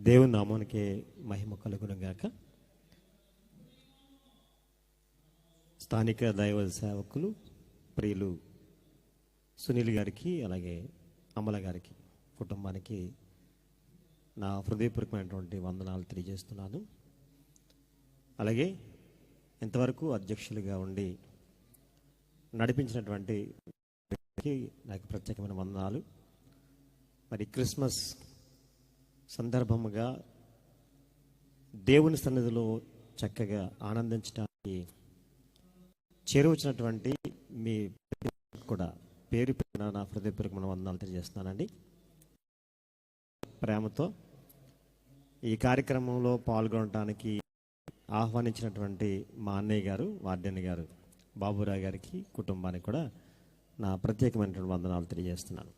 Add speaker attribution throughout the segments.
Speaker 1: దేవుని నామానికి మహిమ కలుగును గాక. స్థానిక దైవ సేవకులు ప్రియులు సునీల్ గారికి, అలాగే అమల గారికి, కుటుంబానికి నా హృదయపూర్వకమైనటువంటి వందనాలు తెలియజేస్తున్నాను. అలాగే ఇంతవరకు అధ్యక్షులుగా ఉండి నడిపించినటువంటి నాకు ప్రత్యేకమైన వందనాలు. మరి క్రిస్మస్ సందర్భముగా దేవుని సన్నిధిలో చక్కగా ఆనందించడానికి చేరువచ్చినటువంటి మీ కూడా పేరు పేరున నా హృదయపూర్వకమైన వందనాలు తెలియజేస్తున్నానండి. ప్రేమతో ఈ కార్యక్రమంలో పాల్గొనడానికి ఆహ్వానించినటువంటి మా అన్నయ్య గారు, వార్డెన్ గారు, బాబురావు గారికి, కుటుంబానికి కూడా నా ప్రత్యేకమైనటువంటి వందనాలు తెలియజేస్తున్నాను.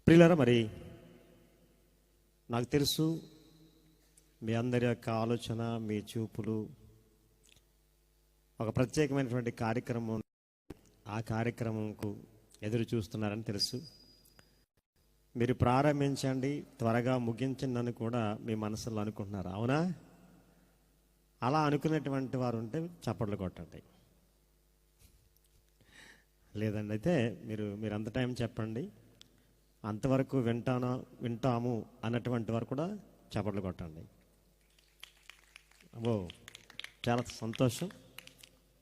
Speaker 1: ప్రియులారా, మరి నాకు తెలుసు మీ అందరి యొక్క ఆలోచన, మీ చూపులు ఒక ప్రత్యేకమైనటువంటి కార్యక్రమం, ఆ కార్యక్రమంకు ఎదురు చూస్తున్నారని తెలుసు. మీరు ప్రారంభించండి, త్వరగా ముగించండి అని కూడా మీ మనసులో అనుకుంటున్నారు. అవునా? అలా అనుకునేటువంటి వారు ఉంటే చప్పట్లు కొట్టండి. లేదండి అయితే మీరు అంత టైం చెప్పండి, అంతవరకు వింటాము అన్నటువంటి వారు కూడా చప్పట్లు కొట్టండి. అబ్బో, చాలా సంతోషం.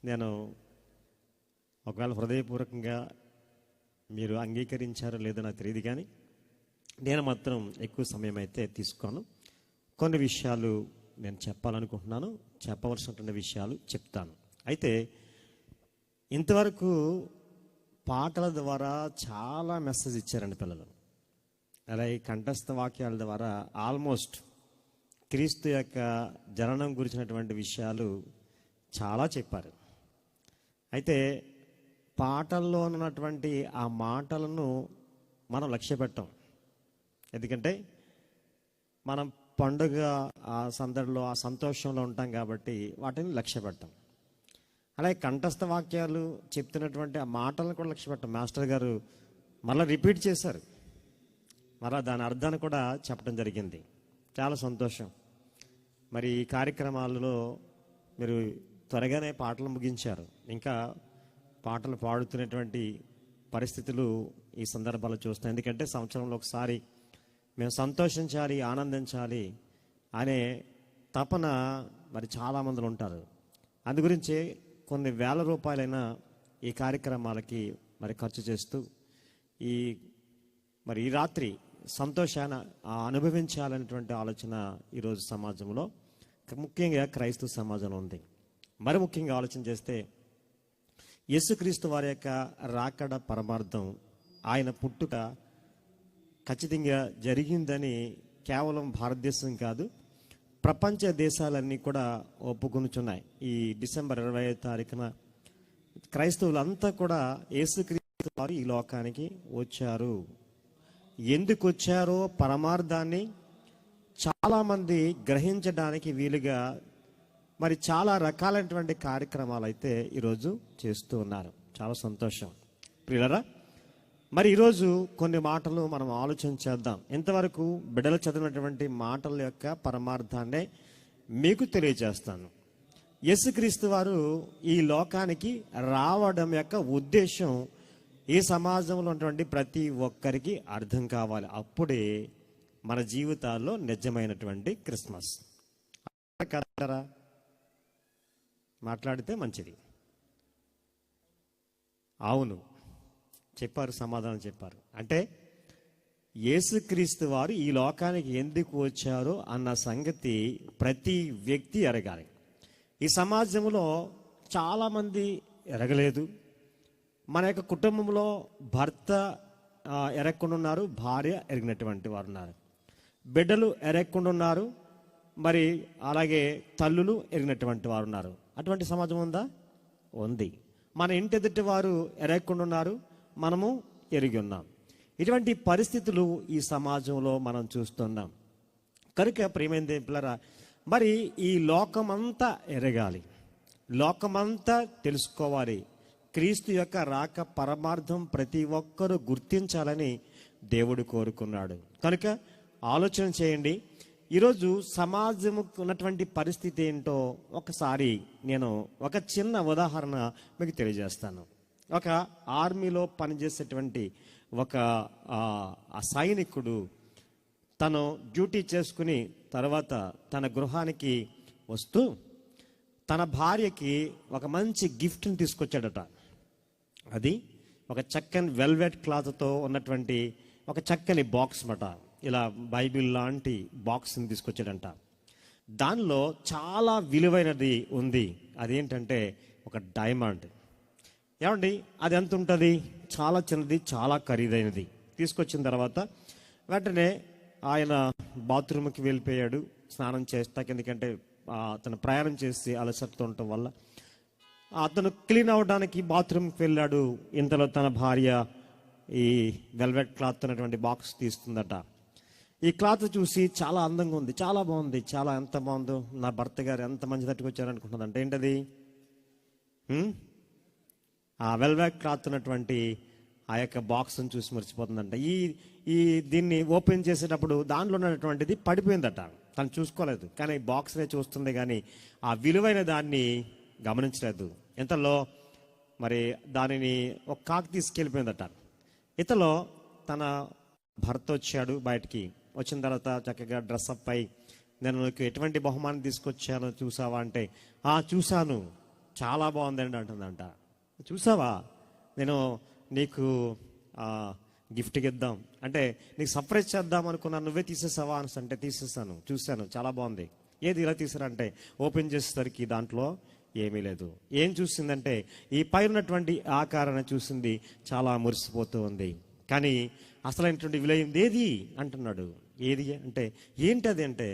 Speaker 1: నేను ఒకవేళ హృదయపూర్వకంగా మీరు అంగీకరించారో లేదో నాకు తెలియదు, కానీ నేను మాత్రం ఎక్కువ సమయం అయితే తీసుకోను. కొన్ని విషయాలు నేను చెప్పాలనుకుంటున్నాను, చెప్పవలసినటువంటి విషయాలు చెప్తాను. అయితే ఇంతవరకు పాటల ద్వారా చాలా మెసేజ్ ఇచ్చారండి పిల్లలు. అలాగే కంఠస్థ వాక్యాల ద్వారా ఆల్మోస్ట్ క్రీస్తు యొక్క జననం గురించినటువంటి విషయాలు చాలా చెప్పారు. అయితే పాటల్లో ఉన్నటువంటి ఆ మాటలను మనం లక్ష్య పెట్టాం. ఎందుకంటే మనం పండుగ ఆ సందడిలో, ఆ సంతోషంలో ఉంటాం కాబట్టి వాటిని లక్ష్య పెట్టాం. అలాగే కంఠస్థ వాక్యాలు చెప్తున్నటువంటి ఆ మాటలను కూడా లక్ష్య పెట్టాం. మాస్టర్ గారు మళ్ళీ రిపీట్ చేశారు, మళ్ళీ దాని అర్థాన్ని కూడా చెప్పడం జరిగింది. చాలా సంతోషం. మరి ఈ కార్యక్రమాలలో మీరు త్వరగానే పాటలు ముగించారు. ఇంకా పాటలు పాడుతున్నటువంటి పరిస్థితులు ఈ సందర్భాలు చూస్తాం. ఎందుకంటే సంవత్సరంలో ఒకసారి మేము సంతోషించాలి, ఆనందించాలి అనే తపన మరి చాలామందిలో ఉంటారు. అందు గురించి కొన్ని వేల రూపాయలైనా ఈ కార్యక్రమాలకి మరి ఖర్చు చేస్తూ ఈ రాత్రి సంతోషాన్ని అనుభవించాలనేటువంటి ఆలోచన ఈరోజు సమాజంలో, ముఖ్యంగా క్రైస్తవ సమాజంలో ఉంది. మరి ముఖ్యంగా ఆలోచన చేస్తే యేసుక్రీస్తు వారి యొక్క రాకడ పరమార్థం, ఆయన పుట్టుక ఖచ్చితంగా జరిగిందని కేవలం భారతదేశం కాదు, ప్రపంచ దేశాలన్నీ కూడా ఒప్పుకొనుచున్నాయి. ఈ డిసెంబర్ 25వ తారీఖున క్రైస్తవులంతా కూడా యేసుక్రీస్తు వారు ఈ లోకానికి వచ్చారు. ఎందుకు వచ్చారో పరమార్థాన్ని చాలామంది గ్రహించడానికి వీలుగా మరి చాలా రకాలైనటువంటి కార్యక్రమాలు అయితే ఈరోజు చేస్తూ ఉన్నారు. చాలా సంతోషం. ప్రియులరా, మరి ఈరోజు కొన్ని మాటలు మనం ఆలోచన చేద్దాం. ఇంతవరకు బిడ్డలు చదివినటువంటి మాటల యొక్క పరమార్థాన్ని మీకు తెలియజేస్తాను. యేసుక్రీస్తు వారు ఈ లోకానికి రావడం యొక్క ఉద్దేశం ఈ సమాజంలో ఉన్నటువంటి ప్రతి ఒక్కరికి అర్థం కావాలి. అప్పుడే మన జీవితాల్లో నిజమైనటువంటి క్రిస్మస్. కదా, మాట్లాడితే మంచిది. అవును చెప్పారు, సమాధానం చెప్పారు. అంటే యేసుక్రీస్తు వారు ఈ లోకానికి ఎందుకు వచ్చారో అన్న సంగతి ప్రతి వ్యక్తి ఎరగాలి. ఈ సమాజంలో చాలామంది ఎరగలేదు. మన యొక్క కుటుంబంలో భర్త ఎరగకుండా ఉన్నారు, భార్య ఎరిగినటువంటి వారు ఉన్నారు, బిడ్డలు ఎరగకుండా ఉన్నారు, మరి అలాగే తల్లులు ఎరిగినటువంటి వారు ఉన్నారు. అటువంటి సమాజం ఉందా? ఉంది. మన ఇంటి ఎదుటి వారు ఎరగకుండా ఉన్నారు, మనము ఎరిగి ఉన్నాం. ఇటువంటి పరిస్థితులు ఈ సమాజంలో మనం చూస్తున్నాం. కనుక ప్రియమైన పిల్లరా, మరి ఈ లోకమంతా ఎరగాలి, లోకమంతా తెలుసుకోవాలి. క్రీస్తు యొక్క రాక పరమార్థం ప్రతి ఒక్కరూ గుర్తించాలని దేవుడు కోరుకున్నాడు. కనుక ఆలోచన చేయండి. ఈరోజు సమాజంకు ఉన్నటువంటి పరిస్థితి ఏంటో ఒకసారి నేను ఒక చిన్న ఉదాహరణ మీకు తెలియజేస్తాను. ఒక ఆర్మీలో పనిచేసేటువంటి ఒక సైనికుడు తను డ్యూటీ చేసుకుని తర్వాత తన గృహానికి వస్తూ తన భార్యకి ఒక మంచి గిఫ్ట్ని తీసుకొచ్చాడట. అది ఒక చక్కని వెల్వెట్ క్లాత్తో ఉన్నటువంటి ఒక చక్కని బాక్స్ మాట. ఇలా బైబిల్ లాంటి బాక్స్ని తీసుకొచ్చాడంట. దానిలో చాలా విలువైనది ఉంది. అదేంటంటే ఒక డైమండ్. ఏమండి, అది ఎంత ఉంటుంది? చాలా చిన్నది, చాలా ఖరీదైనది. తీసుకొచ్చిన తర్వాత వెంటనే ఆయన బాత్రూమ్కి వెళ్ళిపోయాడు స్నానం చేస్తాక. ఎందుకంటే అతను ప్రయాణం చేసి అలసటతో ఉండటం వల్ల అతను క్లీన్ అవ్వడానికి బాత్రూమ్కి వెళ్ళాడు. ఇంతలో తన భార్య ఈ వెల్వెట్ క్లాత్ ఉన్నటువంటి బాక్స్ తీస్తుందట. ఈ క్లాత్ చూసి చాలా అందంగా ఉంది, చాలా బాగుంది, చాలా ఎంత బాగుందో, నా భర్త గారు ఎంత మంచి తట్టుకొచ్చారు అనుకుంటుందంట. ఏంటది? ఆ వెల్వెట్ క్లాత్ ఉన్నటువంటి ఆ యొక్క బాక్స్ని చూసి మర్చిపోతుందంట. ఈ దీన్ని ఓపెన్ చేసేటప్పుడు దానిలో ఉన్నటువంటిది పడిపోయిందట. తను చూసుకోలేదు, కానీ బాక్స్నే చూస్తుంది, కానీ ఆ విలువైన దాన్ని గమనించలేదు. ఇంతలో మరి దానిని ఒక కాకి తీసుకెళ్ళిపోయిందట. ఇంతలో తన భర్త వచ్చాడు బయటికి. వచ్చిన తర్వాత చక్కగా డ్రెస్అప్ అయి, నేను నీకు ఎటువంటి బహుమానం తీసుకొచ్చానో చూసావా అంటే, చూశాను, చాలా బాగుందండి అంటుందంట. చూసావా, నేను నీకు గిఫ్ట్కి ఇద్దాం అంటే నీకు సర్ప్రైజ్ చేద్దాం అనుకున్నాను, నువ్వే తీసేసావా అని అంటే, తీసేసాను, చూశాను, చాలా బాగుంది. ఏది ఇలా తీసారంటే ఓపెన్ చేసేసరికి దాంట్లో ఏమీ లేదు. ఏం చూసిందంటే ఈ పైన ఉన్నటువంటి ఆకారాన్ని చూసింది, చాలా మురిసిపోతూ ఉంది. కానీ అసలైనటువంటి విలువైంది ఏది అంటున్నాడు. ఏది అంటే ఏంటది అంటే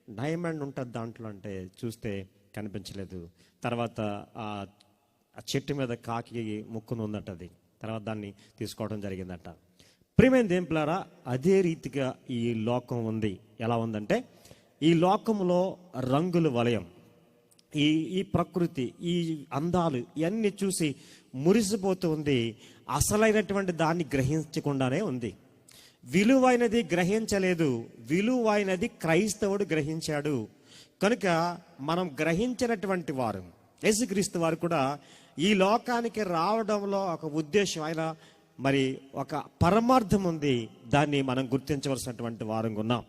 Speaker 1: డైమండ్ ఉంటుంది దాంట్లో అంటే చూస్తే కనిపించలేదు. తర్వాత ఆ చెట్టు మీద కాకి ముక్కును ఉందట. అది తర్వాత దాన్ని తీసుకోవడం జరిగిందట. ప్రియమైన దేవులారా, అదే రీతిగా ఈ లోకం ఉంది. ఎలా ఉందంటే ఈ లోకంలో రంగుల వలయం, ఈ ప్రకృతి, ఈ అందాలు ఇవన్నీ చూసి మురిసిపోతూ ఉంది. అసలైనటువంటి దాన్ని గ్రహించకుండానే ఉంది. విలువైనది గ్రహించలేదు, విలువైనది క్రైస్తవుడు గ్రహించాడు. కనుక మనం గ్రహించినటువంటి వారు, యేసుక్రీస్తు వారు కూడా ఈ లోకానికి రావడంలో ఒక ఉద్దేశం, ఆయన మరి ఒక పరమార్థం ఉంది. దాన్ని మనం గుర్తించవలసినటువంటి వారంగా ఉన్నాం.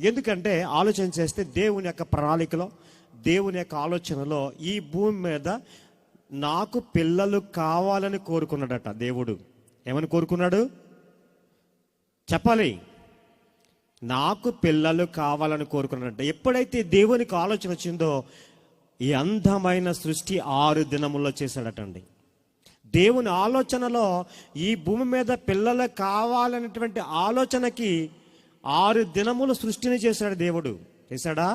Speaker 1: ఎందుకంటే ఆలోచన చేస్తే దేవుని యొక్క ప్రణాళికలో, దేవుని యొక్క ఆలోచనలో ఈ భూమి మీద నాకు పిల్లలు కావాలని కోరుకున్నాడట దేవుడు. ఏమని కోరుకున్నాడు చెప్పాలి? నాకు పిల్లలు కావాలని కోరుకున్నాడట. ఎప్పుడైతే దేవునికి ఆలోచన వచ్చిందో ఈ అందమైన సృష్టి 6 దినముల్లో చేశాడటండి. దేవుని ఆలోచనలో ఈ భూమి మీద పిల్లలు కావాలనేటువంటి ఆలోచనకి 6 దినములు సృష్టిని చేశాడు దేవుడు. చేశాడా?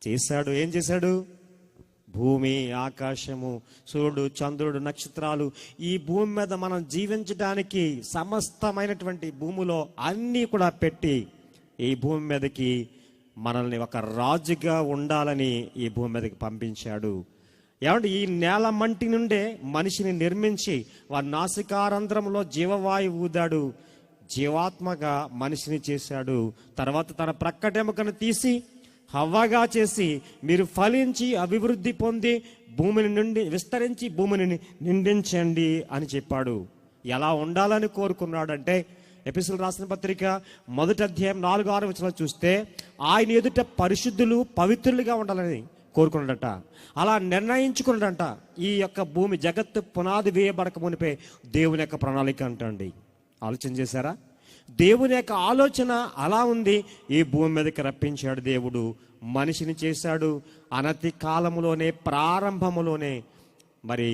Speaker 1: చేశాడు. ఏం చేశాడు? భూమి, ఆకాశము, సూర్యుడు, చంద్రుడు, నక్షత్రాలు, ఈ భూమి మీద మనం జీవించడానికి సమస్తమైనటువంటి భూమిలో అన్నీ కూడా పెట్టి ఈ భూమి మీదకి మనల్ని ఒక రాజుగా ఉండాలని ఈ భూమి మీదకి పంపించాడు. ఏమంటే ఈ నేల మంటి నుండే మనిషిని నిర్మించి వారి నాసికారంధ్రంలో జీవవాయువు ఊదాడు, జీవాత్మగా మనిషిని చేశాడు. తర్వాత తన ప్రక్కటెముకను తీసి హవ్వగా చేసి మీరు ఫలించి అభివృద్ధి పొంది భూమిని నుండి విస్తరించి భూమిని నిండించండి అని చెప్పాడు. ఎలా ఉండాలని కోరుకున్నాడంటే ఎపిసోడ్ రాసిన పత్రిక 1వ అధ్యాయం 4-6 వచనాలు చూస్తే ఆయన ఎదుట పరిశుద్ధులు పవిత్రులుగా ఉండాలని కోరుకున్నాడట. అలా నిర్ణయించుకున్నాడంట. ఈ యొక్క భూమి జగత్తు పునాది వేయబడక మునిపే దేవుని యొక్క ప్రణాళిక అంటండి. ఆలోచన చేశారా? దేవుని యొక్క ఆలోచన అలా ఉంది. ఈ భూమి మీదకి రప్పించాడు దేవుడు, మనిషిని చేశాడు. అనతి కాలంలోనే, ప్రారంభములోనే మరి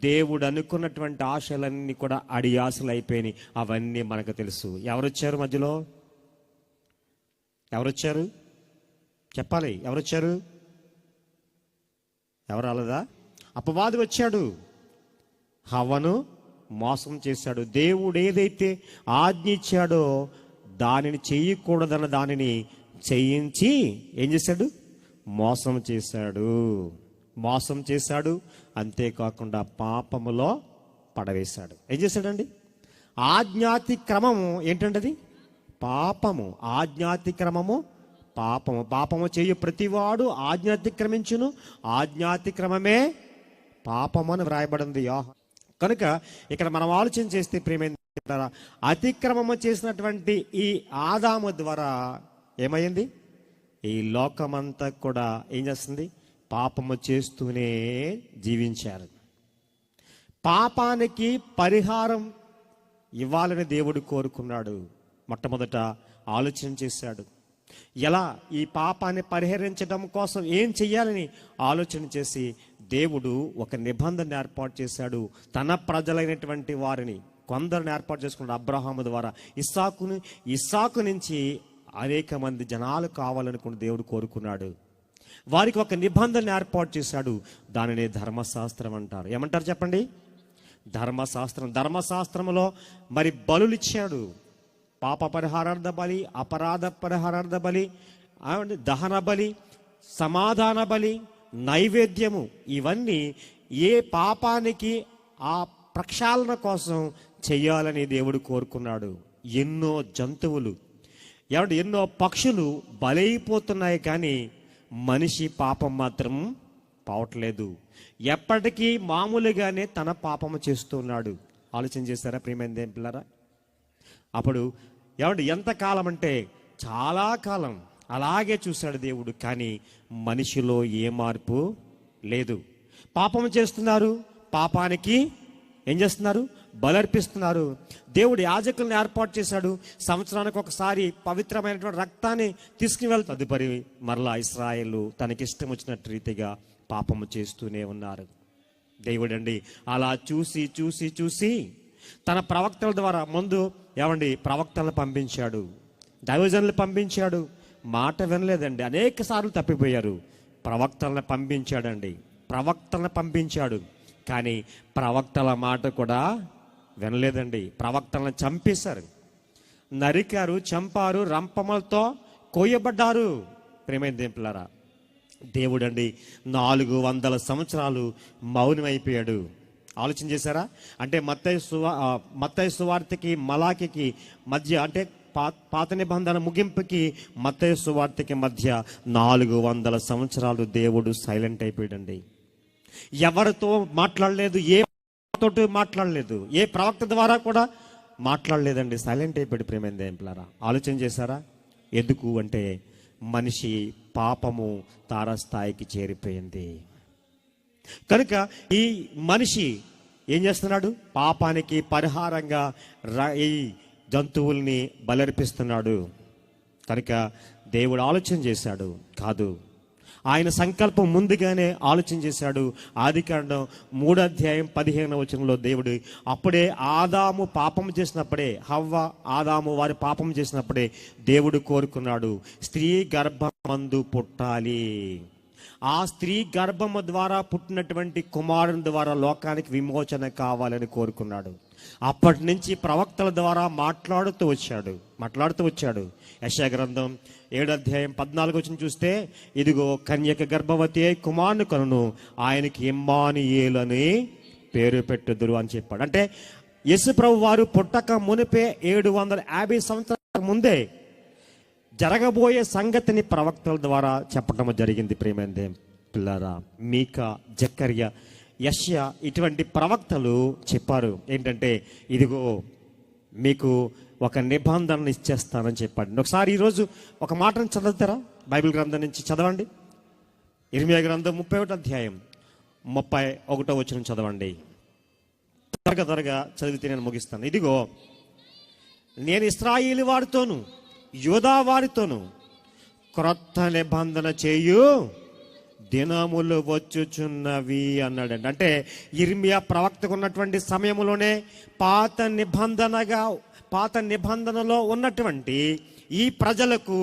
Speaker 1: దేవుడు అనుకున్నటువంటి ఆశలన్నీ కూడా అడి ఆశలు అయిపోయినాయి. అవన్నీ మనకు తెలుసు. ఎవరొచ్చారు మధ్యలో? ఎవరొచ్చారు చెప్పాలి? ఎవరొచ్చారు? ఎవరు రాలేదా? అపవాది వచ్చాడు, హవ్వను మోసం చేశాడు. దేవుడు ఏదైతే ఆజ్ఞ ఇచ్చాడో దానిని చేయకూడదన్న దానిని చేయించి ఏం చేశాడు? మోసం చేశాడు. మోసం చేశాడు. అంతేకాకుండా పాపములో పడవేశాడు. ఏం చేశాడండి? ఆజ్ఞాతి క్రమము ఏంటంటది? పాపము. ఆజ్ఞాతి క్రమము పాపము చేయు ప్రతివాడు ఆజ్ఞ అతిక్రమించును, ఆజ్ఞాతిక్రమమే పాపమని వ్రాయబడింది. కనుక ఇక్కడ మనం ఆలోచన చేస్తే ప్రియమైన అతిక్రమము చేసినటువంటి ఈ ఆదాము ద్వారా ఏమైంది? ఈ లోకమంతా కూడా ఏం చేస్తుంది? పాపము చేస్తూనే జీవించారు. పాపానికి పరిహారం ఇవ్వాలని దేవుడు కోరుకున్నాడు. మొట్టమొదట ఆలోచన చేశాడు. ఎలా ఈ పాపాన్ని పరిహరించడం కోసం ఏం చెయ్యాలని ఆలోచన చేసి దేవుడు ఒక నిబంధన ఏర్పాటు చేశాడు. తన ప్రజలైనటువంటి వారిని కొందరిని ఏర్పాటు చేసుకున్నాడు. అబ్రహాము ద్వారా ఇస్సాకు నుంచి అనేక మంది జనాలు కావాలనుకుని దేవుడు కోరుకున్నాడు. వారికి ఒక నిబంధన ఏర్పాటు చేశాడు. దానిని ధర్మశాస్త్రం అంటారు. ఏమంటారు చెప్పండి? ధర్మశాస్త్రం. ధర్మశాస్త్రంలో మరి బలులు ఇచ్చాడు. పాప పరిహారార్థ బలి, అపరాధ పరిహారార్థ బలి, దహన బలి, సమాధాన బలి, నైవేద్యము. ఇవన్నీ ఏ పాపానికి ఆ ప్రక్షాళన కోసం చెయ్యాలని దేవుడు కోరుకున్నాడు. ఎన్నో జంతువులు ఎన్నో పక్షులు బలైపోతున్నాయి, కానీ మనిషి పాపం మాత్రం పోవట్లేదు. ఎప్పటికీ మామూలుగానే తన పాపము చేస్తున్నాడు. ఆలోచన చేస్తారా ప్రియమైన పిల్లరా? అప్పుడు ఎంతకాలం అంటే చాలా కాలం అలాగే చూశాడు దేవుడు. కానీ మనిషిలో ఏ మార్పు లేదు. పాపం చేస్తున్నారు, పాపానికి ఏం చేస్తున్నారు? బలర్పిస్తున్నారు. దేవుడు యాజకులను ఏర్పాటు చేశాడు. సంవత్సరానికి ఒకసారి పవిత్రమైనటువంటి రక్తాన్ని తీసుకుని వెళ్తారు. తదుపరి మరలా ఇశ్రాయేలు తనకిష్టం వచ్చినట్టు రీతిగా పాపము చేస్తూనే ఉన్నారు. దేవుడండి అలా చూసి చూసి చూసి తన ప్రవక్తల ద్వారా ముందు ప్రవక్తలను పంపించాడు, దైవజనులు పంపించాడు. మాట వినలేదండి. అనేక సార్లు తప్పిపోయారు. ప్రవక్తలను పంపించాడు. కానీ ప్రవక్తల మాట కూడా వినలేదండి. ప్రవక్తలను చంపేశారు, నరికారు, చంపారు, రంపములతో కోయబడ్డారు. ప్రియమైన పిల్లరా, దేవుడండి 400 సంవత్సరాలు మౌనమైపోయాడు. ఆలోచన చేశారా? అంటే మత్తయి సువార్తకి మలాకికి మధ్య, అంటే పాత నిబంధన ముగింపుకి మత్తయి సువార్తకి మధ్య 400 సంవత్సరాలు దేవుడు సైలెంట్ అయిపోయాడండి. ఎవరితో మాట్లాడలేదు, ఏ తోటి మాట్లాడలేదు, ఏ ప్రవక్త ద్వారా కూడా మాట్లాడలేదండి. సైలెంట్ అయిపోయాడు. ప్రేమైంది ఏంట్లారా? ఆలోచన చేశారా? ఎందుకు అంటే మనిషి పాపము తారస్థాయికి చేరిపోయింది. కనుక ఈ మనిషి ఏం చేస్తున్నాడు? పాపానికి పరిహారంగా ఈ జంతువుల్ని బలర్పిస్తున్నాడు. కనుక దేవుడు ఆలోచన చేశాడు కాదు, ఆయన సంకల్పం ముందుగానే ఆలోచన చేశాడు. ఆదికాండం 3:15 దేవుడు అప్పుడే ఆదాము పాపం చేసినప్పుడే, హవ్వ ఆదాము వారి పాపం చేసినప్పుడే దేవుడు కోరుకున్నాడు, స్త్రీ గర్భమందు పుట్టాలి. ఆ స్త్రీ గర్భము ద్వారా పుట్టినటువంటి కుమారుని ద్వారా లోకానికి విమోచన కావాలని కోరుకున్నాడు. అప్పటి నుంచి ప్రవక్తల ద్వారా మాట్లాడుతూ వచ్చాడు. యెషయా గ్రంథం 7:14 చూస్తే, ఇదిగో కన్యక గర్భవతి కుమారుని కనును, ఆయనకి ఇమ్మానుయేలు అని పేరు పెట్టుదురు అని చెప్పాడు. అంటే యేసు ప్రభు వారు పుట్టక మునిపే 750 సంవత్సరాల ముందే జరగబోయే సంగతిని ప్రవక్తల ద్వారా చెప్పడం జరిగింది. ప్రియమైనదే పిల్లరా, మీకా, జకర్యా, యెషయా ఇటువంటి ప్రవక్తలు చెప్పారు ఏంటంటే, ఇదిగో మీకు ఒక నిబంధనను ఇచ్చేస్తానని చెప్పాడు. ఒకసారి ఈరోజు ఒక మాటను చదువుతారా? బైబిల్ గ్రంథం నుంచి చదవండి. ఇర్మియా గ్రంథం 31:31 చదవండి. త్వరగా చదివితే నేను ముగిస్తాను. ఇదిగో నేను ఇశ్రాయేలు వారితోను యూదా వారితోను క్రొత్త నిబంధన చేయు దినములు వచ్చుచున్నవి అన్నాడండి. అంటే ఇర్మియా ప్రవక్తకు ఉన్నటువంటి సమయంలోనే పాత నిబంధనలో ఉన్నటువంటి ఈ ప్రజలకు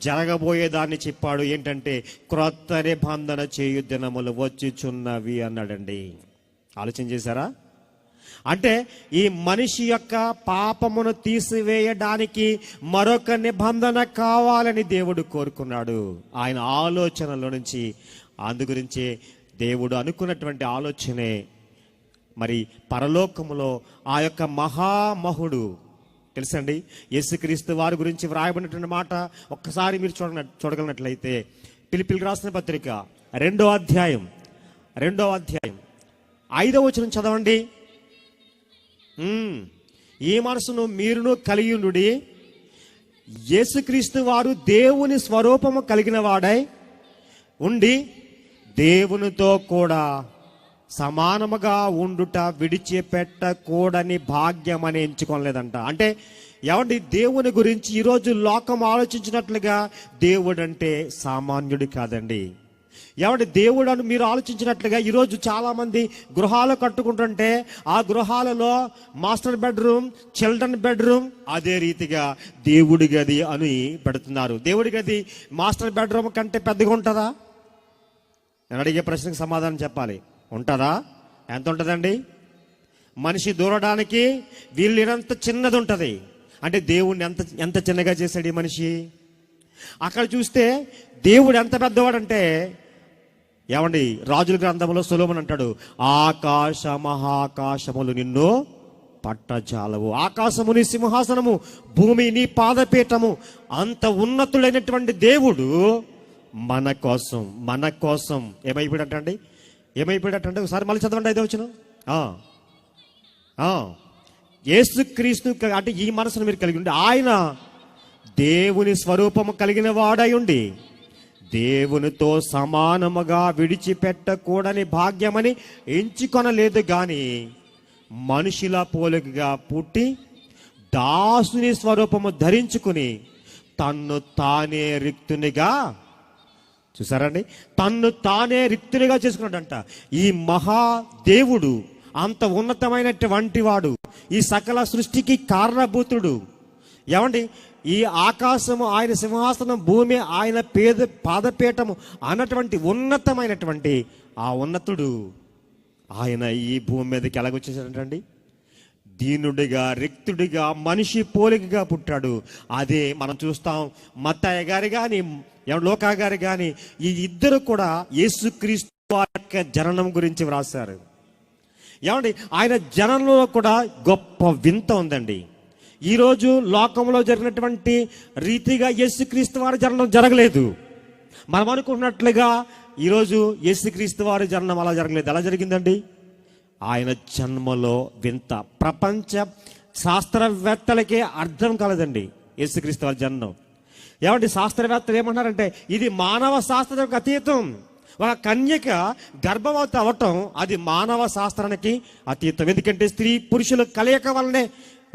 Speaker 1: జరగబోయేదాన్ని చెప్పాడు. ఏంటంటే క్రొత్త నిబంధన చేయు దినములు వచ్చుచున్నవి అన్నాడండి. ఆలోచన చేశారా? అంటే ఈ మనిషి యొక్క పాపమును తీసివేయడానికి మరొక నిబంధన కావాలని దేవుడు కోరుకున్నాడు. ఆయన ఆలోచనలో నుంచి, అందు గురించి దేవుడు అనుకున్నటువంటి ఆలోచనే మరి పరలోకములో ఆ యొక్క మహామహుడు తెలుసండి, యేసుక్రీస్తు వారి గురించి వ్రాయబడినటువంటి మాట ఒక్కసారి మీరు చూడగలిగినట్లయితే ఫిలిప్పీయులకు రాసిన పత్రిక 2వ అధ్యాయం 5వ వచనం చదవండి. ఈ మనసును మీరును కలిగి ఉండుడి, యేసుక్రీస్తు వారు దేవుని స్వరూపము కలిగిన వాడై ఉండి దేవునితో కూడా సమానముగా ఉండుట విడిచిపెట్టకూడని భాగ్యం అని ఎంచుకోలేదంట. అంటే ఏమండి, దేవుని గురించి ఈరోజు లోకం ఆలోచించినట్లుగా దేవుడు అంటే సామాన్యుడు కాదండి. ఏమంటే దేవుడు అని మీరు ఆలోచించినట్లుగా ఈరోజు చాలామంది గృహాలు కట్టుకుంటుంటే ఆ గృహాలలో మాస్టర్ బెడ్రూమ్, చిల్డ్రన్ బెడ్రూమ్, అదే రీతిగా దేవుడి గది అని పెడుతున్నారు. దేవుడి గది మాస్టర్ బెడ్రూమ్ కంటే పెద్దగా ఉంటుందా? నేను అడిగే ప్రశ్నకు సమాధానం చెప్పాలి. ఉంటుందా? ఎంత ఉంటుందండి? మనిషి దూరడానికి వీళ్ళినంత చిన్నది ఉంటుంది. అంటే దేవుడిని ఎంత చిన్నగా చేశాడు ఈ మనిషి. అక్కడ చూస్తే దేవుడు ఎంత పెద్దవాడంటే, ఏమండి, రాజుల గ్రంథంలో సొలొమోను అంటాడు, ఆకాశ మహాకాశములు నిన్ను పట్టజాలవు, ఆకాశము నీ సింహాసనము, భూమి నీ పాదపీఠము. అంత ఉన్నతుడైనటువంటి దేవుడు మన కోసం ఏమైపోయాడంటే ఒకసారి మళ్ళీ చదవండి. 5వ వచనం. యేసుక్రీస్తు అంటే ఈ మనసును మీరు కలిగి ఉండి, ఆయన దేవుని స్వరూపము కలిగిన వాడై ఉండి దేవునితో సమానముగా విడిచిపెట్టకూడని భాగ్యమని ఎంచుకొనలేదు గాని మనుషుల పోలికగా పుట్టి దాసుని స్వరూపము ధరించుకుని తన్ను తానే రిక్తునిగా, చూసారండి, తన్ను తానే రిక్తునిగా చేసుకున్నాడంట. ఈ మహాదేవుడు అంత ఉన్నతమైనటువంటి వాడు, ఈ సకల సృష్టికి కారణభూతుడు. ఏమండి, ఈ ఆకాశము ఆయన సింహాసనం, భూమి ఆయన పాదపీఠము అన్నటువంటి ఉన్నతమైనటువంటి ఆ ఉన్నతుడు ఆయన ఈ భూమి మీదకి ఎలాగొచ్చేసాడంటండి? దీనుడిగా, రిక్తుడిగా, మనిషి పోలికగా పుట్టాడు. అదే మనం చూస్తాం. మత్తయ్య గారు కానీ లోకా గారు కానీ ఈ ఇద్దరు కూడా యేసుక్రీస్తు యొక్క జననం గురించి వ్రాసారు. ఏమండి, ఆయన జనంలో కూడా గొప్ప వింత ఉందండి. ఈరోజు లోకంలో జరిగినటువంటి రీతిగా యేసుక్రీస్తు వారి జననం జరగలేదు. మనం అనుకున్నట్లుగా ఈరోజు యేసుక్రీస్తు వారి జననం అలా జరగలేదు. ఎలా జరిగిందండి? ఆయన జన్మలో వింత. ప్రపంచ శాస్త్రవేత్తలకే అర్థం కాలేదండి యేసుక్రీస్తు వారి జననం. ఏమంటే శాస్త్రవేత్తలు ఏమంటారంటే ఇది మానవ శాస్త్రానికి అతీతం. ఒక కన్యక గర్భవతి అవ్వటం అది మానవ శాస్త్రానికి అతీతం. ఎందుకంటే స్త్రీ పురుషుల కలయిక వల్లనే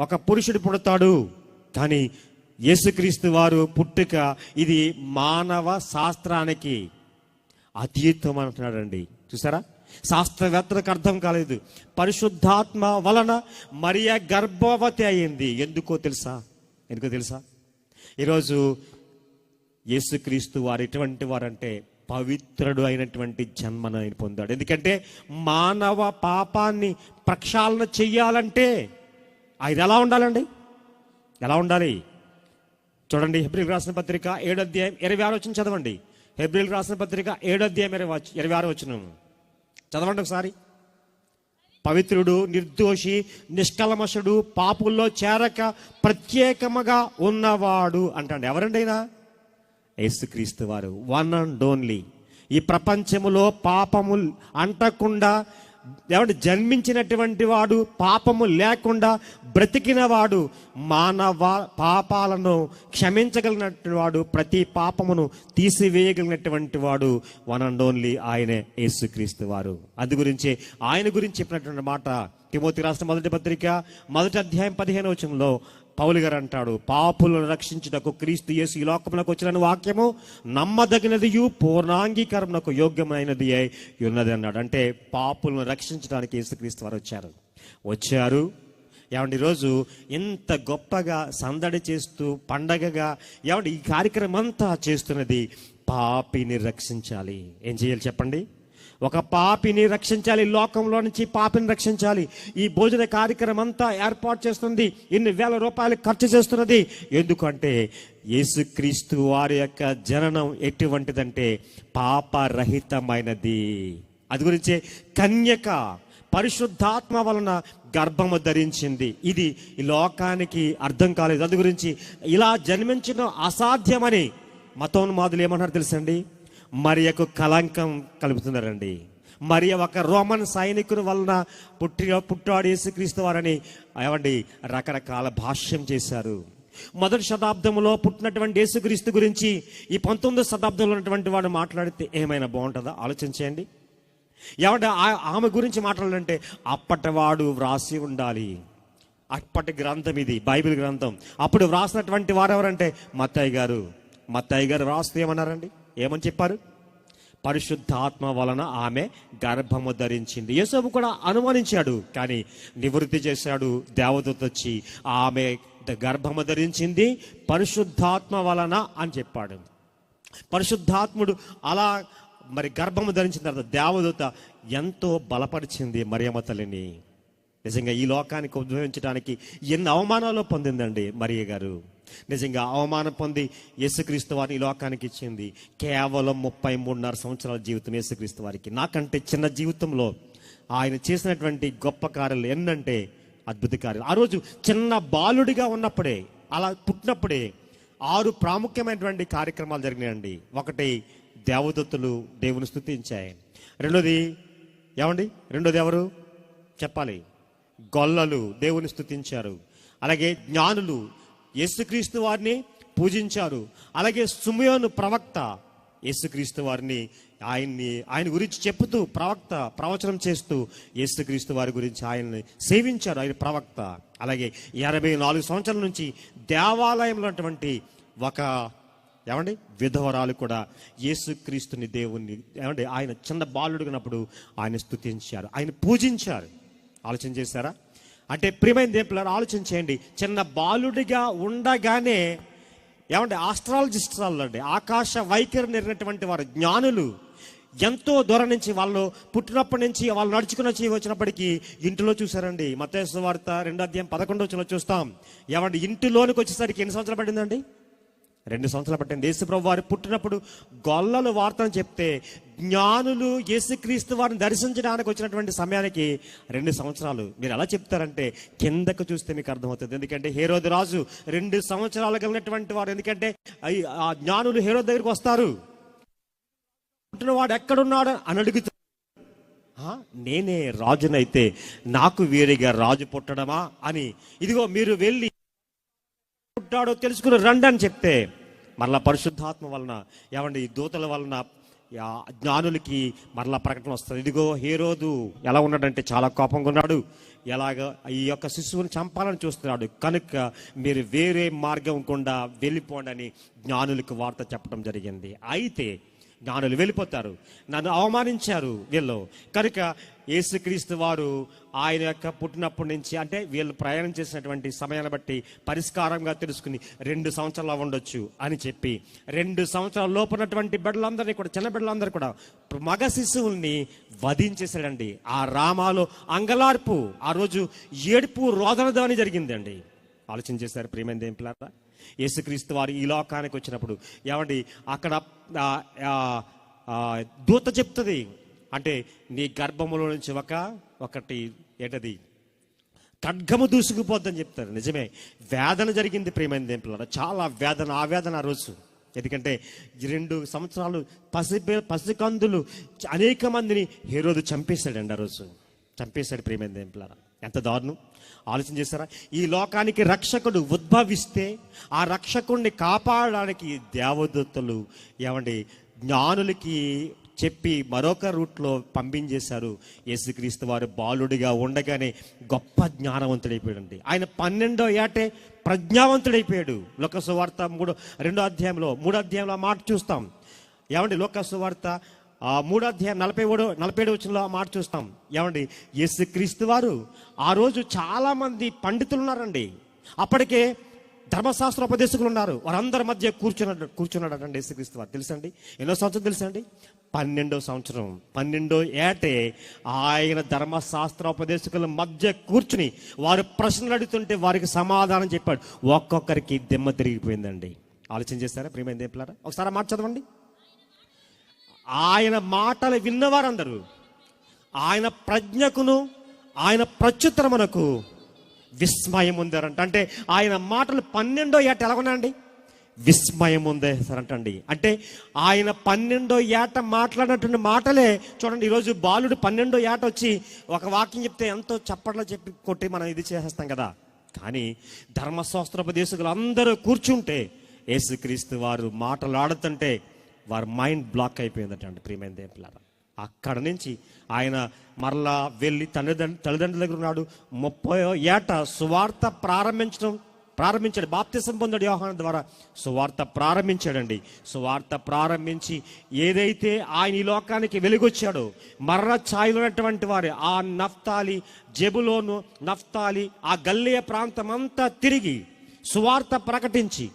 Speaker 1: ఒక పురుషుడు పుడతాడు. కానీ యేసుక్రీస్తు వారు పుట్టుక ఇది మానవ శాస్త్రానికి అతీతం అంటున్నాడండి. చూసారా, శాస్త్రవేత్తలకు అర్థం కాలేదు. పరిశుద్ధాత్మ వలన మరియ గర్భవతి అయింది. ఎందుకో తెలుసా? ఈరోజు యేసుక్రీస్తు వారు ఎటువంటి వారంటే పవిత్రుడు అయినటువంటి జన్మను ఆయన పొందాడు. ఎందుకంటే మానవ పాపాన్ని ప్రక్షాళన చెయ్యాలంటే ఆయన ఎలా ఉండాలండి? ఎలా ఉండాలి? చూడండి, హెబ్రీయులకు రాసిన పత్రిక 7వ అధ్యాయం 26వ వచనం చదవండి. హెబ్రీయులకు రాసిన పత్రిక 7వ అధ్యాయం 26వ వచనం చదవండి ఒకసారి. పవిత్రుడు, నిర్దోషి, నిష్కల్మషుడు, పాపుల్లో చేరక ప్రత్యేకముగా ఉన్నవాడు అంటాడు. ఎవరండి అయినా? యేసుక్రీస్తు వారు, వన్ అండ్ ఓన్లీ. ఈ ప్రపంచములో పాపము అంటకుండా జన్మించినటువంటి వాడు, పాపము లేకుండా బ్రతికిన వాడు, మానవ పాపాలను క్షమించగలిగినటువంటి వాడు, ప్రతి పాపమును తీసివేయగలిగినటువంటి వాడు వన్ అండ్ ఓన్లీ ఆయనే యేసుక్రీస్తు వారు. అందు గురించి ఆయన గురించి చెప్పినటువంటి మాట తిమోతి రాసిన 1వ పత్రిక 1వ అధ్యాయం 15వ వచనంలో పౌలు గారు అంటాడు, పాపులను రక్షించుటకు క్రీస్తు యేసు ఈ లోకమునకు వచ్చిన వాక్యము నమ్మదగినదియు పూర్ణాంగీకారమునకు యోగ్యమైనది అయి ఉన్నది అన్నాడు. అంటే పాపులను రక్షించడానికి యేసుక్రీస్తు వారు వచ్చారు. ఏమండి, ఈరోజు ఇంత గొప్పగా సందడి చేస్తూ పండగగా ఏమండి ఈ కార్యక్రమం అంతా చేస్తున్నది పాపిని రక్షించాలి. ఏం చేయాలి చెప్పండి? ఒక పాపిని రక్షించాలి, లోకంలో నుంచి పాపిని రక్షించాలి. ఈ భోజన కార్యక్రమం అంతా ఏర్పాటు చేస్తుంది, ఇన్ని వేల రూపాయలు ఖర్చు చేస్తున్నది. ఎందుకంటే యేసుక్రీస్తు వారి యొక్క జననం ఎటువంటిదంటే పాపరహితమైనది. అది గురించే కన్యక పరిశుద్ధాత్మ వలన గర్భము ధరించింది. ఇది ఈ లోకానికి అర్థం కాలేదు. అందు గురించి ఇలా జన్మించడం అసాధ్యమని మతోన్మాదులు ఏమన్నారు తెలుసండి? మరియకు కళంకం కలుపుతున్నారండి. మరి ఒక రోమన్ సైనికుని వలన పుట్టాడు యేసుక్రీస్తు వారని ఏమండి రకరకాల భాష్యం చేశారు. మొదటి శతాబ్దంలో పుట్టినటువంటి యేసుక్రీస్తు గురించి ఈ 19వ శతాబ్దంలో ఉన్నటువంటి వాడు మాట్లాడితే ఏమైనా బాగుంటుందా? ఆలోచించండి. ఏమంటే ఆమె గురించి మాట్లాడాలంటే అప్పటివాడు వ్రాసి ఉండాలి. అప్పటి గ్రంథం ఇది, బైబిల్ గ్రంథం. అప్పుడు వ్రాసినటువంటి వారు ఎవరంటే మత్తయి గారు వ్రాస్తూ ఏమన్నారండి? ఏమని చెప్పారు? పరిశుద్ధాత్మ వలన ఆమె గర్భము ధరించింది. యేసు కూడా అనుమానించాడు, కానీ నివృత్తి చేశాడు. దేవదూత వచ్చి ఆమె గర్భము ధరించింది పరిశుద్ధాత్మ వలన అని చెప్పాడు. పరిశుద్ధాత్ముడు అలా మరి గర్భము ధరించిన తర్వాత దేవదూత ఎంతో బలపరిచింది మరియమ్మ తల్లిని. నిజంగా ఈ లోకానికి ఉద్భవించడానికి ఎన్ని అవమానాలు పొందిందండి మరియ గారు. నిజంగా అవమానం పొంది యేసుక్రీస్తు వారిని ఈ లోకానికి ఇచ్చింది. కేవలం 33.5 సంవత్సరాల జీవితం యేసుక్రీస్తు వారికి. నాకంటే చిన్న జీవితంలో ఆయన చేసినటువంటి గొప్ప కార్యాలు ఎన్నంటే అద్భుత కార్యాలు. ఆ రోజు చిన్న బాలుడిగా ఉన్నప్పుడే, అలా పుట్టినప్పుడే 6 ప్రాముఖ్యమైనటువంటి కార్యక్రమాలు జరిగినాయండి. ఒకటి, దేవదూతలు దేవుని స్తుతించాయి. రెండోది ఎవరు చెప్పాలి? గొల్లలు దేవుని స్తుతించారు. అలాగే జ్ఞానులు యేసుక్రీస్తు వారిని పూజించారు. అలాగే సిమెయోను ప్రవక్త యేసుక్రీస్తు వారిని ఆయన గురించి చెప్పుతూ ప్రవచనం చేస్తూ యేసుక్రీస్తు వారి గురించి ఆయన్ని సేవించారు. ఆయన ప్రవక్త. అలాగే 84 సంవత్సరాల నుంచి దేవాలయంలో ఉన్నటువంటి ఒక విధవరాలు కూడా యేసుక్రీస్తుని దేవుణ్ణి ఆయన చిన్న బాలుడుగా ఉన్నప్పుడు ఆయన స్తుతించారు, ఆయన పూజించారు. ఆలోచన చేశారా? అంటే ప్రియమైన దేవులారా, ఆలోచన చేయండి. చిన్న బాలుడిగా ఉండగానే ఆస్ట్రాలజిస్టులు అండి, ఆకాశ వైఖరి నెరిగినటువంటి వారు జ్ఞానులు ఎంతో దూరం నుంచి వాళ్ళు పుట్టినప్పటి నుంచి వాళ్ళు నడుచుకుని వచ్చినప్పటికీ ఇంటిలో చూసారండి. మత్తయి సువార్త 2:11 చూస్తాం. ఇంటిలోనికి వచ్చేసరికి ఎన్ని సంవత్సరాలు పట్టిందండి? 2 సంవత్సరాలు పట్టింది. యేసుప్రభు వారు పుట్టినప్పుడు గొల్లలు వార్తను చెప్తే జ్ఞానులు యేసుక్రీస్తు వారిని దర్శించడానికి వచ్చినటువంటి సమయానికి 2 సంవత్సరాలు. మీరు ఎలా చెప్తారంటే కిందకు చూస్తే మీకు అర్థమవుతుంది. ఎందుకంటే హేరోదు రాజు 2 సంవత్సరాలు కలిగినటువంటి వారు. ఎందుకంటే ఆ జ్ఞానులు హేరోదు దగ్గరికి వస్తారు. పుట్టినవాడు ఎక్కడున్నాడు అని అడుగుతారు. నేనే రాజునైతే నాకు వేరేగా రాజు పుట్టడమా అని, ఇదిగో మీరు వెళ్ళి పుట్టాడో తెలుసుకుని రండి అని చెప్తే మరలా పరిశుద్ధాత్మ వలన దూతల వలన జ్ఞానులకి మరలా ప్రకటన వస్తుంది. ఇదిగో హేరోదు ఎలా ఉన్నాడంటే చాలా కోపంగా ఉన్నాడు, ఎలాగ ఈ యొక్క శిశువుని చంపాలని చూస్తున్నాడు, కనుక మీరు వేరే మార్గం గుండా వెళ్ళిపోండి అని జ్ఞానులకి వార్త చెప్పడం జరిగింది. అయితే జ్ఞానులు వెళ్ళిపోతారు, నన్ను అవమానించారు వీళ్ళు. కనుక యేసుక్రీస్తు వారు ఆయన యొక్క పుట్టినప్పటి నుంచి అంటే వీళ్ళు ప్రయాణం చేసినటువంటి సమయాన్ని బట్టి పరిష్కారంగా తెలుసుకుని 2 సంవత్సరాలు ఉండొచ్చు అని చెప్పి 2 సంవత్సరాల లోపున్నటువంటి బిడ్డలందరినీ కూడా, చిన్న బిడ్డలందరూ కూడా, మగ శిశువుల్ని వధించేశాడండి. ఆ రామాలో అంగలార్పు, ఆ రోజు ఏడుపు రోదనదాని జరిగిందండి. ఆలోచన చేశారు ప్రియమైన దేవులారా? యేసుక్రీస్తు వారు ఈ లోకానికి వచ్చినప్పుడు అక్కడ దూత చెప్తుంది అంటే నీ గర్భములో నుంచి ఒకటి ఖడ్గము దూసుకుపోద్దని చెప్తారు. నిజమే, వేదన జరిగింది ప్రియమైన దేవులారా, చాలా వేదన. ఆ వేదన ఆ రోజు, ఎందుకంటే 2 సంవత్సరాలు పసికందులు అనేక మందిని హేరోదు చంపేశాడండి. ఆ రోజు చంపేశాడు ప్రియమైన దేవులారా. ఎంత దారుణం! ఆలోచన చేస్తారా? ఈ లోకానికి రక్షకుడు ఉద్భవిస్తే ఆ రక్షకుడిని కాపాడడానికి దేవదూతలు జ్ఞానులకి చెప్పి మరొక రూట్లో పంపించేశారు. యేసుక్రీస్తు వారు బాలుడిగా ఉండగానే గొప్ప జ్ఞానవంతుడైపోయాడండి. ఆయన 12వ ఏటే ప్రజ్ఞావంతుడైపోయాడు. లోక సువార్త 3వ అధ్యాయంలో మాట చూస్తాం. లోక సువార్త 3వ అధ్యాయం 47వ వచనంలో మాట చూస్తాం. యేసుక్రీస్తు వారు ఆ రోజు చాలా మంది పండితులు ఉన్నారండి. అప్పటికే ధర్మశాస్త్రోపదేశకులు ఉన్నారు. వారందరి మధ్య కూర్చున్నాడండి యేసుక్రీస్తు వారు. తెలుసండి ఎన్నో సంవత్సరం తెలుసండి? 12వ సంవత్సరం 12వ ఏటే ఆయన ధర్మశాస్త్రోపదేశకుల మధ్య కూర్చుని వారు ప్రశ్నలు అడుగుతుంటే వారికి సమాధానం చెప్పాడు. ఒక్కొక్కరికి దిమ్మ తిరిగిపోయిందండి. ఆలోచన చేస్తారా ప్రియమైన దేవులారా? ఒకసారి మాట చదవండి. ఆయన మాటలు విన్నవారందరూ ఆయన ప్రజ్ఞకును ఆయన ప్రత్యుత్తరమునకు విస్మయం ఉందారంట. అంటే ఆయన మాటలు 12వ ఏట ఎలా ఉన్నాయండి? విస్మయం ఉందేసారంటండి. అంటే ఆయన 12వ ఏట మాట్లాడినటువంటి మాటలే చూడండి. ఈరోజు బాలుడు 12వ ఏట వచ్చి ఒక వాక్యం చెప్తే ఎంతో చప్పట్లో చెప్పి కొట్టి మనం ఇది చేసేస్తాం కదా. కానీ ధర్మశాస్త్రోపదేశకులు అందరూ కూర్చుంటే యేసుక్రీస్తు వారు మాటలాడుతుంటే వారి మైండ్ బ్లాక్ అయిపోయిందటండి. ప్రియమైన దేవులారా, అక్కడ నుంచి ఆయన మరలా వెళ్ళి తల్లిదండ్రుల దగ్గర ఉన్నాడు. 30వ ఏట సువార్త ప్రారంభించాడు. బాప్తిసం పొందాడు యోహాను ద్వారా. సువార్త ప్రారంభించాడండి. సువార్త ప్రారంభించి ఏదైతే ఆయన ఈ లోకానికి వెలుగొచ్చాడో, మరణ ఛాయలో ఉన్నటువంటి వారు ఆ నఫ్తాలి, జెబులోను, నఫ్తాలి, ఆ గల్లియ ప్రాంతం అంతా తిరిగి సువార్త ప్రకటించి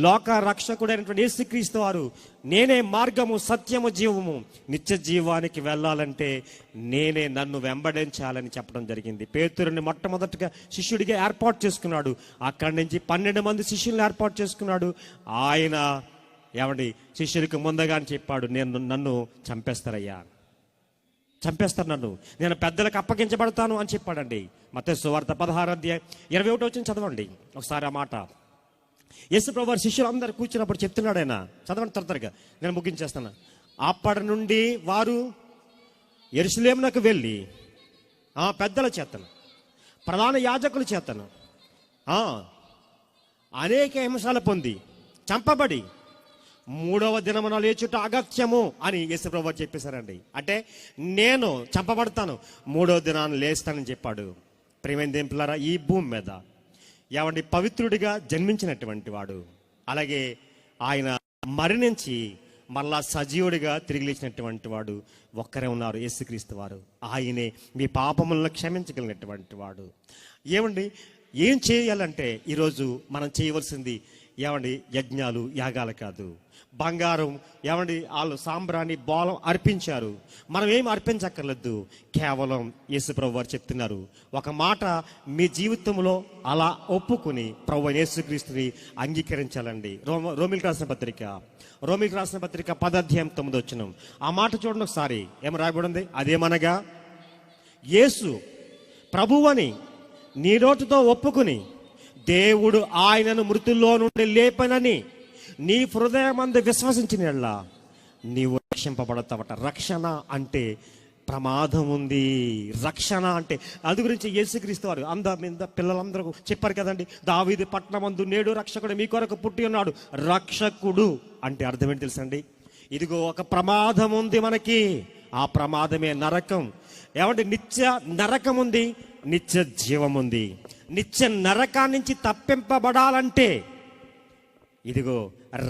Speaker 1: లోక రక్షకుడైనటువంటి యేసుక్రీస్తు వారు నేనే మార్గము, సత్యము, జీవము, నిత్య జీవానికి వెళ్ళాలంటే నేనే, నన్ను వెంబడించాలని చెప్పడం జరిగింది. పేతురుని మొట్టమొదటిగా శిష్యుడిగా ఏర్పాటు చేసుకున్నాడు. అక్కడి నుంచి 12 మంది శిష్యులను ఏర్పాటు చేసుకున్నాడు. ఆయన ఏమండి శిష్యుడికి ముందుగానే చెప్పాడు, నన్ను చంపేస్తారయ్యా, చంపేస్తారు, నేను పెద్దలకు అప్పగించబడతాను అని చెప్పాడండి. మత్తయి సువార్త 16:21 చదవండి ఒకసారి ఆ మాట. యేసుప్రభు వారి శిష్యులు అందరు కూర్చున్నప్పుడు చెప్తున్నాడు ఆయన. చదవండి త్వరగా, నేను ముగించేస్తాను. అప్పటి నుండి వారు యెరూషలేమునకు వెళ్ళి పెద్దల చేతను, ప్రధాన యాజకుల చేతను అనేక హింసలు పొంది చంపబడి 3వ దినమున లేచుట అగత్యము అని యేసుప్రభు వారు చెప్పేశారండి. అంటే నేను చంపబడతాను, 3వ దినాన్ని లేస్తానని చెప్పాడు. ప్రియమైన దేవులారా, ఈ భూమి మీద ఏమండి పవిత్రుడిగా జన్మించినటువంటి వాడు, అలాగే ఆయన మరణించి మళ్ళా సజీవుడిగా తిరిగి లేచినటువంటి వాడు ఒక్కరే ఉన్నారు, యేసుక్రీస్తు వారు. ఆయనే మీ పాపములను క్షమించగలిగినటువంటి వాడు. ఏమండి ఏం చేయాలంటే ఈరోజు మనం చేయవలసింది ఏమండి యజ్ఞాలు, యాగాలు కాదు. బంగారం ఏమండి వాళ్ళు సాంబ్రాణి, బోలం అర్పించారు. మనం ఏం అర్పించక్కర్లేదు. కేవలం యేసుప్రభు వారు చెప్తున్నారు, ఒక మాట మీ జీవితంలో అలా ఒప్పుకుని ప్రభు యేసుక్రీస్తుని అంగీకరించాలండి. రోమిలకు రాసిన పత్రిక 10:9 ఆ మాట చూడండి ఒకసారి. ఏం రాయబడింది? అదేమనగా యేసు ప్రభువని నీ నోటితో ఒప్పుకుని దేవుడు ఆయనను మృతుల్లో నుండి లేపనని నీ హృదయమందు విశ్వసించిన యెడల నీవు రక్షింపబడతావట. రక్షణ అంటే ప్రమాదం ఉంది. రక్షణ అంటే అది గురించి యేసుక్రీస్తు వారు పిల్లలందరూ చెప్పారు కదండి. దావీదు పట్టణమందు నేడు రక్షకుడు మీ కొరకు పుట్టి ఉన్నాడు. రక్షకుడు అంటే అర్థం ఏంటి తెలుసండి? ఇదిగో ఒక ప్రమాదం ఉంది మనకి. ఆ ప్రమాదమే నరకం. ఏమంటే నిత్య నరకం ఉంది, నిత్య జీవం ఉంది. నిత్య నరకాన్ని నుంచి తప్పింపబడాలంటే ఇదిగో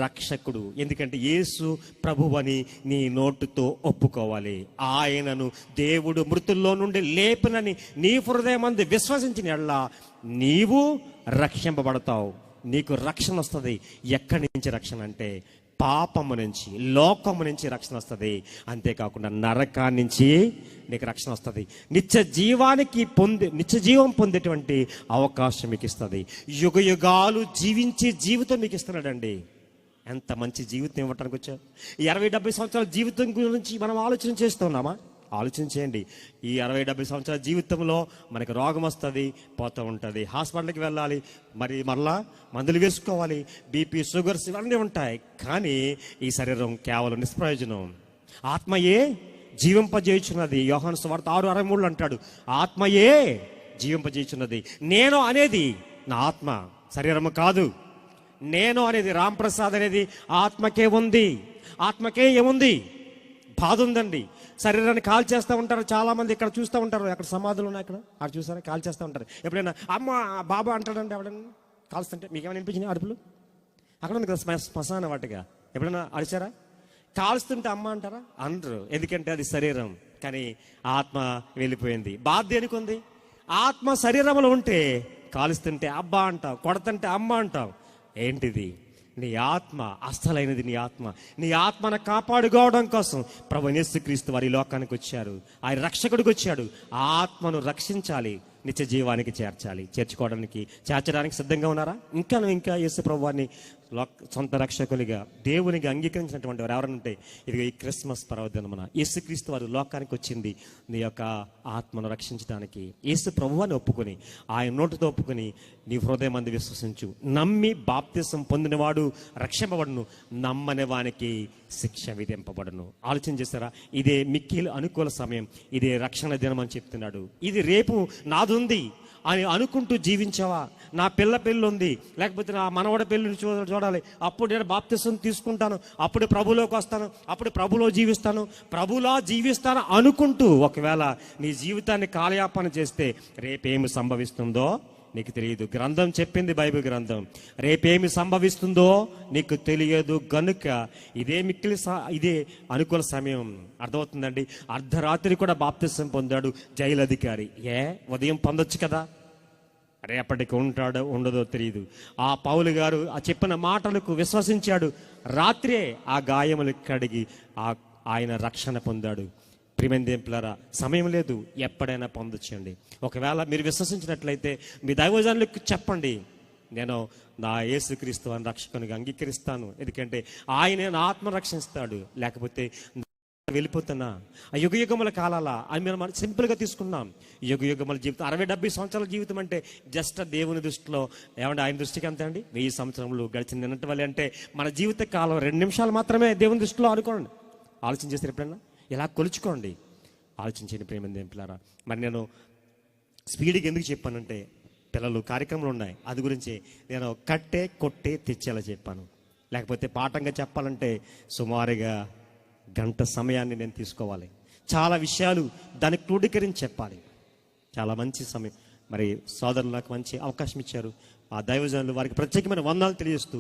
Speaker 1: రక్షకుడు. ఎందుకంటే యేసు ప్రభువని నీ నోటుతో ఒప్పుకోవాలి. ఆయనను దేవుడు మృతుల్లో నుండి లేపనని నీ హృదయమందు విశ్వసించిన యెడల నీవు రక్షింపబడతావు. నీకు రక్షణ వస్తుంది. ఎక్కడి నుంచి రక్షణ అంటే పాపము నుంచి, లోకము నుంచి రక్షణ వస్తుంది. అంతేకాకుండా నరకాన్ని నుంచి నీకు రక్షణ వస్తుంది. నిత్య జీవం పొందేటువంటి అవకాశం మీకు ఇస్తుంది. యుగ యుగాలు జీవించే జీవితం మీకు ఇస్తున్నాడండి. ఎంత మంచి జీవితం ఇవ్వటానికి వచ్చారు. ఈ 60-70 సంవత్సరాల జీవితం గురించి మనం ఆలోచన చేస్తున్నామా? ఆలోచన చేయండి. ఈ 60-70 సంవత్సరాల జీవితంలో మనకు రోగం వస్తుంది, పోతూ ఉంటుంది. హాస్పిటల్కి వెళ్ళాలి, మరలా మందులు వేసుకోవాలి, బీపీ, షుగర్స్ ఇవన్నీ ఉంటాయి. కానీ ఈ శరీరం కేవలం నిష్ప్రయోజనం. ఆత్మయే జీవింపజేయుచున్నది. యోహాను సువార్త 6:63 అంటాడు, ఆత్మయే జీవింపజేయుచున్నది. నేను అనేది నా ఆత్మ, శరీరము కాదు. నేను అనేది రాంప్రసాద్ అనేది ఆత్మకే ఉంది. ఆత్మకే ఏముంది? బాధ ఉందండి. శరీరాన్ని కాల్ చేస్తూ ఉంటారు చాలా మంది. ఇక్కడ చూస్తూ ఉంటారు, అక్కడ సమాధులు ఉన్నాయి, అక్కడ చూసారా, కాల్ చేస్తూ ఉంటారు. ఎప్పుడైనా అమ్మ బాబా అంటాడంటే ఎవడైనా కాల్స్తుంటే మీకు ఏమైనా వినిపించినాయి అరుపులు? అక్కడ ఉంది కదా శ్మశాన వాటిగా, ఎప్పుడైనా అరిచారా? కాల్స్తుంటే అమ్మ అంటారా? అనరు. ఎందుకంటే అది శరీరం. కానీ ఆత్మ వెళ్ళిపోయింది. బాధ దేనికి ఉంది? ఆత్మ శరీరంలో ఉంటే కాలుస్తుంటే అబ్బా అంటావు, కొడతంటే అమ్మ అంటావు. ఏంటిది? నీ ఆత్మ అస్సలైనది. నీ ఆత్మ, నీ ఆత్మను కాపాడుకోవడం కోసం ప్రభు యేసుక్రీస్తు వారి లోకానికి వచ్చారు. ఆయన రక్షకుడికి వచ్చాడు. ఆ ఆత్మను రక్షించాలి, నిత్య జీవానికి చేర్చాలి. చేర్చుకోవడానికి, చేర్చడానికి సిద్ధంగా ఉన్నారా? ఇంకా యేసు ప్రభు వారిని సొంత రక్షకునిగా దేవునికి అంగీకరించినటువంటి వారు ఎవరైనా ఉంటే ఇదిగో ఈ క్రిస్మస్ పర్వదినమున యేసుక్రీస్తు వారు లోకానికి వచ్చింది నీ యొక్క ఆత్మను రక్షించడానికి. యేసు ప్రభువుని ఒప్పుకొని ఆయన నోటితో ఒప్పుకొని నీ హృదయం అందు విశ్వసించు. నమ్మి బాప్తిసం పొందినవాడు రక్షింపబడును, నమ్మని వానికి శిక్ష విధింపబడును. ఆలోచన చేస్తారా? ఇదే మిక్కిలి అనుకూల సమయం, ఇదే రక్షణ దినం అని చెప్తున్నాడు. ఇది రేపు నాదుంది అని అనుకుంటూ జీవించావా? నా పిల్ల పెళ్ళి ఉంది, లేకపోతే నా మనవడ పెళ్ళిని చూడాలి, అప్పుడు నేను బాప్తిసం తీసుకుంటాను, అప్పుడు ప్రభులోకి వస్తాను, అప్పుడు ప్రభులో జీవిస్తాను, ప్రభులా జీవిస్తాను అనుకుంటూ ఒకవేళ నీ జీవితాన్ని కాలయాపన చేస్తే రేపేమి సంభవిస్తుందో నీకు తెలియదు. గ్రంథం చెప్పింది, బైబిల్ గ్రంథం, రేపేమి సంభవిస్తుందో నీకు తెలియదు. గనుక ఇదే అనుకూల సమయం. అర్థమవుతుందండి? అర్ధరాత్రి కూడా బాప్తిసం పొందాడు జైలు అధికారి. ఉదయం పొందొచ్చు కదా, రేపటికి ఉంటాడో ఉండదో తెలియదు. ఆ పౌలు గారు ఆ చెప్పిన మాటలకు విశ్వసించాడు. రాత్రే ఆ గాయములు కడిగి ఆయన రక్షణ పొందాడు. ప్రియమైన సమయం లేదు, ఎప్పుడైనా పొందొచ్చండి. ఒకవేళ మీరు విశ్వసించినట్లయితే మీ దైవజనులకు చెప్పండి, నేను నా యేసుక్రీస్తు అని రక్షకునిగా అంగీకరిస్తాను, ఎందుకంటే ఆయనే నా ఆత్మ రక్షిస్తాడు, లేకపోతే వెళ్ళిపోతున్నా. ఆ యుగయుగముల కాలాల అని మనం సింపుల్గా తీసుకున్నాం. యుగయుగముల జీవితం 60-70 సంవత్సరాల జీవితం అంటే జస్ట్ దేవుని దృష్టిలో ఏమంటే ఆయన దృష్టికి అంతే అండి. 1000 సంవత్సరములు గడిచిన నిన్నటి వల్ల అంటే మన జీవిత కాలం 2 నిమిషాలు మాత్రమే దేవుని దృష్టిలో అనుకోండి. ఆలోచన చేస్తారు ఎప్పుడన్నా? ఇలా కొలుచుకోండి, ఆలోచించండి ప్రేమ పిల్లరా. మరి నేను స్పీడ్గా ఎందుకు చెప్పానంటే పిల్లలు కార్యక్రమాలు ఉన్నాయి, అది గురించి నేను కట్టే కొట్టే తెచ్చేలా చెప్పాను. లేకపోతే పాఠంగా చెప్పాలంటే సుమారుగా గంట సమయాన్ని నేను తీసుకోవాలి. చాలా విషయాలు దానికి క్రోడీకరించి చెప్పాలి. చాలా మంచి సమయం. మరి సోదరులు నాకు మంచి అవకాశం ఇచ్చారు. ఆ దైవజనులు వారికి ప్రత్యేకమైన వందనాలు తెలియజేస్తూ,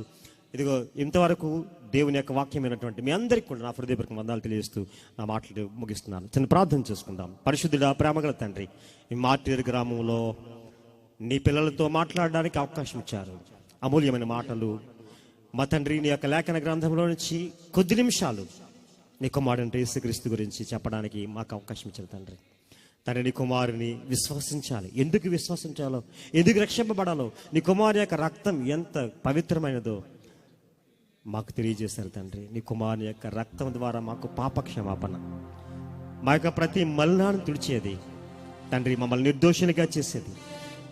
Speaker 1: ఇదిగో ఇంతవరకు దేవుని యొక్క వాక్యమైనటువంటి మీ అందరికీ కూడా నా హృదయపూర్వక వందనాలు తెలియజేస్తూ నా మాటలు ముగిస్తున్నాను. చిన్న ప్రార్థన చేసుకుందాం. పరిశుద్ధుడా, ప్రేమగల తండ్రి, ఈ మార్టీర్ గ్రామంలో నీ పిల్లలతో మాట్లాడడానికి అవకాశం ఇచ్చారు. అమూల్యమైన మాటలు మా తండ్రి నీ యొక్క లేఖన గ్రంథంలో నుంచి కొద్ది నిమిషాలు నీ కుమారుని యేసుక్రీస్తు గురించి చెప్పడానికి మాకు అవకాశం ఇచ్చారు తండ్రి. తండ్రి, నీ కుమారుని విశ్వసించాలి, ఎందుకు విశ్వసించాలో, ఎందుకు రక్షింపబడాలో, నీ కుమారు యొక్క రక్తం ఎంత పవిత్రమైనదో మాకు తెలియజేశారు తండ్రి. నీ కుమారుని యొక్క రక్తం ద్వారా మాకు పాపక్షమాపణ, మా యొక్క ప్రతి మలినాన్ని తుడిచేది తండ్రి, మమ్మల్ని నిర్దోషులుగా చేసేది,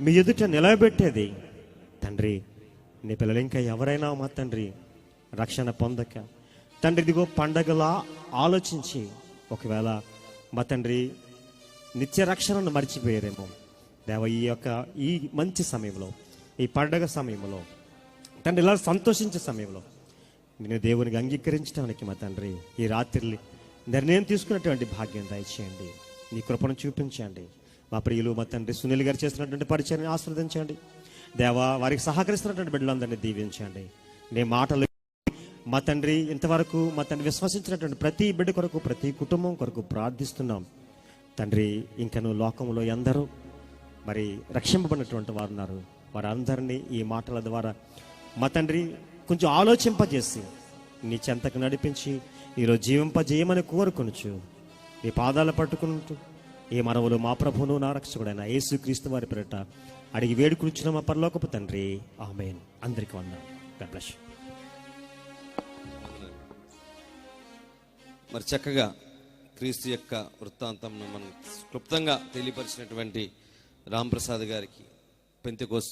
Speaker 1: మీ ఎదుట నిలబెట్టేది తండ్రి. నీ పిల్లలు ఇంకా ఎవరైనా మా తండ్రి రక్షణ పొందక తండ్రి ఇదిగో పండగలా ఆలోచించి ఒకవేళ మా తండ్రి నిత్య రక్షణను మర్చిపోయారేమో దేవ, ఈ మంచి సమయంలో, ఈ పండగ సమయంలో తండ్రి ఇలా సంతోషించే సమయంలో నేను దేవునికి అంగీకరించడానికి మా తండ్రి ఈ రాత్రి నిర్ణయం తీసుకున్నటువంటి భాగ్యం దయచేయండి. నీ కృపను చూపించండి. మా ప్రియులు మా తండ్రి సునీల్ గారు చేస్తున్నటువంటి పరిచయాన్ని ఆస్వాదించండి దేవా. వారికి సహకరిస్తున్నటువంటి బిడ్డలందరినీ దీవించండి. నీ మాటలు మా తండ్రి ఇంతవరకు మా తండ్రి విశ్వసించినటువంటి ప్రతి బిడ్డ కొరకు, ప్రతి కుటుంబం కొరకు ప్రార్థిస్తున్నాం తండ్రి. ఇంకను లోకంలో ఎందరో మరి రక్షింపబడినటువంటి వారు ఉన్నారు. వారందరినీ ఈ మాటల ద్వారా మా తండ్రి కొంచెం ఆలోచింపజేసి నీ చెంతకు నడిపించి ఈరోజు జీవింపజేయమని కోరుకొనుచు నీ పాదాలు పట్టుకుంటూ ఈ మనవులు మా ప్రభువును నా రక్షకుడైన యేసుక్రీస్తు వారి పేరిట అడిగి వేడుకునిచ్చిన మా పరలోకపు తండ్రి, ఆమేన్. అందరికీ వందనాలు. God bless you.
Speaker 2: మరి చక్కగా క్రీస్తు యొక్క వృత్తాంతంను మనం క్లుప్తంగా తెలియపరిచినటువంటి రాంప్రసాద్ గారికి పెంతెకోస్తు